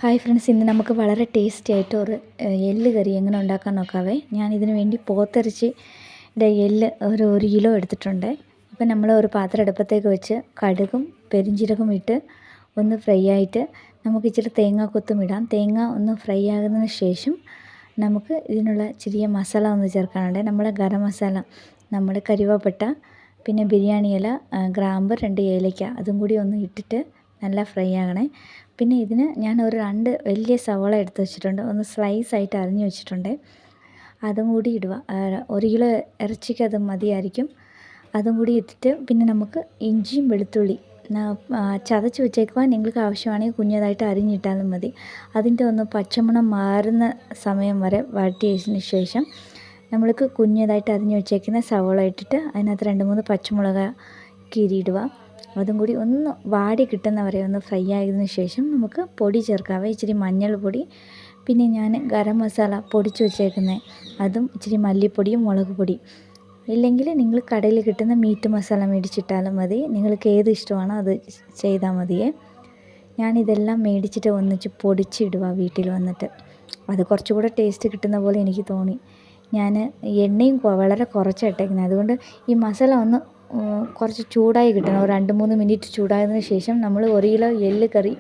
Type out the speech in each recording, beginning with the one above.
Hi friends, ഇന്ന് നമുക്ക് വളരെ ടേസ്റ്റി ആയിട്ട് ഒരു എല്ല് കറി എങ്ങനെ ഉണ്ടാക്കാൻ നോക്കാവേ. ഞാനിതിന് വേണ്ടി പോത്തിറച്ചിയുടെ എല്ല് ഒരു കിലോ എടുത്തിട്ടുണ്ട്. ഇപ്പം നമ്മൾ ഒരു പാത്രം അടുപ്പത്തേക്ക് വെച്ച് കടുകും പെരിഞ്ചീരകവും ഇട്ട് ഒന്ന് ഫ്രൈ ആയിട്ട് നമുക്ക് ഇച്ചിരി തേങ്ങാക്കൊത്തും ഇടാം. തേങ്ങ ഒന്ന് ഫ്രൈ ആകുന്നതിന് ശേഷം നമുക്ക് ഇതിനുള്ള ചെറിയ മസാല ഒന്ന് ചേർക്കാനുണ്ട്. നമ്മുടെ ഗരം മസാല, നമ്മുടെ കരുവേപ്പില, പിന്നെ ബിരിയാണി ഇല, ഗ്രാമ്പ്, 2 ഏലയ്ക്ക അതും കൂടി ഒന്ന് ഇട്ടിട്ട് നല്ല ഫ്രൈ ആകണേ. പിന്നെ ഇതിന് ഞാൻ ഒരു 2 വലിയ സവാള എടുത്ത് വെച്ചിട്ടുണ്ട്, ഒന്ന് സ്ലൈസായിട്ട് അരിഞ്ഞ് വെച്ചിട്ടുണ്ട്. അതും കൂടി ഇടുക. 1 കിലോ ഇറച്ചിക്ക് അത് മതിയായിരിക്കും. അതും കൂടി ഇട്ടിട്ട് പിന്നെ നമുക്ക് ഇഞ്ചിയും വെളുത്തുള്ളി ചതച്ച് വെച്ചേക്കുവാൻ നിങ്ങൾക്ക് ആവശ്യമാണെങ്കിൽ കുഞ്ഞതായിട്ട് അരിഞ്ഞിട്ടാലും മതി. അതിൻ്റെ ഒന്ന് പച്ചമണം മാറുന്ന സമയം വരെ വഴറ്റിയതിന് ശേഷം നമ്മൾക്ക് കുഞ്ഞതായിട്ട് അരിഞ്ഞ് വെച്ചേക്കുന്ന സവാള ഇട്ടിട്ട് അതിനകത്ത് 2-3 പച്ചമുളക് കീറിയിടുക. അതും കൂടി ഒന്ന് വാടി കിട്ടുന്നവരെ ഒന്ന് ഫ്രൈ ആയതിനു ശേഷം നമുക്ക് പൊടി ചേർക്കാവേ. ഇച്ചിരി മഞ്ഞൾപ്പൊടി, പിന്നെ ഞാൻ ഗരം മസാല പൊടിച്ച് വെച്ചേക്കുന്നത് അതും, ഇച്ചിരി മല്ലിപ്പൊടിയും മുളക് പൊടി, ഇല്ലെങ്കിൽ നിങ്ങൾ കടയിൽ കിട്ടുന്ന മീറ്റ് മസാല മേടിച്ചിട്ടാലും മതി. നിങ്ങൾക്ക് ഏത് ഇഷ്ടമാണോ അത് ചെയ്താൽ മതിയേ. ഞാനിതെല്ലാം മേടിച്ചിട്ട് ഒന്നിച്ച് പൊടിച്ചിടുക വീട്ടിൽ വന്നിട്ട്. അത് കുറച്ചുകൂടെ ടേസ്റ്റ് കിട്ടുന്ന പോലെ എനിക്ക് തോന്നി. ഞാൻ എണ്ണയും വളരെ കുറച്ചിട്ടേക്കുന്നത്, അതുകൊണ്ട് ഈ മസാല ഒന്ന് കുറച്ച് ചൂടായി കിട്ടണം. ഒരു 2-3 മിനിറ്റ് ചൂടായതിന് ശേഷം നമ്മൾ 1 കിലോ എല്ല് കറി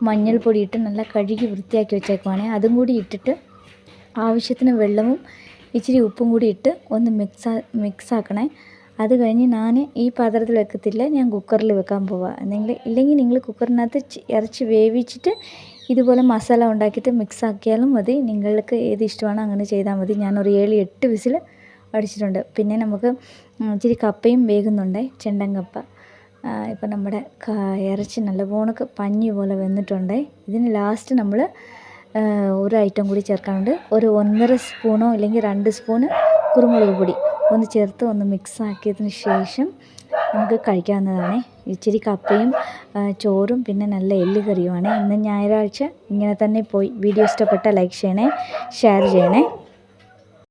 മഞ്ഞൾപ്പൊടി ഇട്ട് നല്ല കഴുകി വൃത്തിയാക്കി വെച്ചേക്കുവാണേ. അതും കൂടി ഇട്ടിട്ട് ആവശ്യത്തിന് വെള്ളവും ഇച്ചിരി ഉപ്പും കൂടി ഇട്ട് ഒന്ന് മിക്സാക്കണേ. അത് കഴിഞ്ഞ് ഞാൻ ഈ പാത്രത്തിൽ വെക്കത്തില്ല, ഞാൻ കുക്കറിൽ വെക്കാൻ പോവാം. ഇല്ലെങ്കിൽ നിങ്ങൾ കുക്കറിനകത്ത് ഇറച്ചി വേവിച്ചിട്ട് ഇതുപോലെ മസാല ഉണ്ടാക്കിയിട്ട് മിക്സാക്കിയാലും മതി. നിങ്ങൾക്ക് ഏത് ഇഷ്ടമാണോ അങ്ങനെ ചെയ്താൽ മതി. ഞാനൊരു 7-8 വിസിൽ അടിച്ചിട്ടുണ്ട്. പിന്നെ നമുക്ക് ഇച്ചിരി കപ്പയും വേകുന്നുണ്ട്, ചെണ്ടൻ കപ്പ. ഇപ്പം നമ്മുടെ ഇറച്ചി നല്ലപോലെ പഞ്ഞി പോലെ വെന്തിട്ടുണ്ട്. ഇതിന് ലാസ്റ്റ് നമ്മൾ ഒരു ഐറ്റം കൂടി ചേർക്കാനുണ്ട്. ഒരു 1.5 സ്പൂണോ അല്ലെങ്കിൽ 2 സ്പൂണ് കുരുമുളക് പൊടി ഒന്ന് ചേർത്ത് ഒന്ന് മിക്സാക്കിയതിന് ശേഷം നമുക്ക് കഴിക്കാവുന്നതാണ്. ഇച്ചിരി കപ്പയും ചോറും പിന്നെ നല്ല എല്ല് കറിയുമാണ്. ഇന്ന് ഞായറാഴ്ച ഇങ്ങനെ തന്നെ പോയി. വീഡിയോ ഇഷ്ടപ്പെട്ടാൽ ലൈക്ക് ചെയ്യണേ, ഷെയർ ചെയ്യണേ.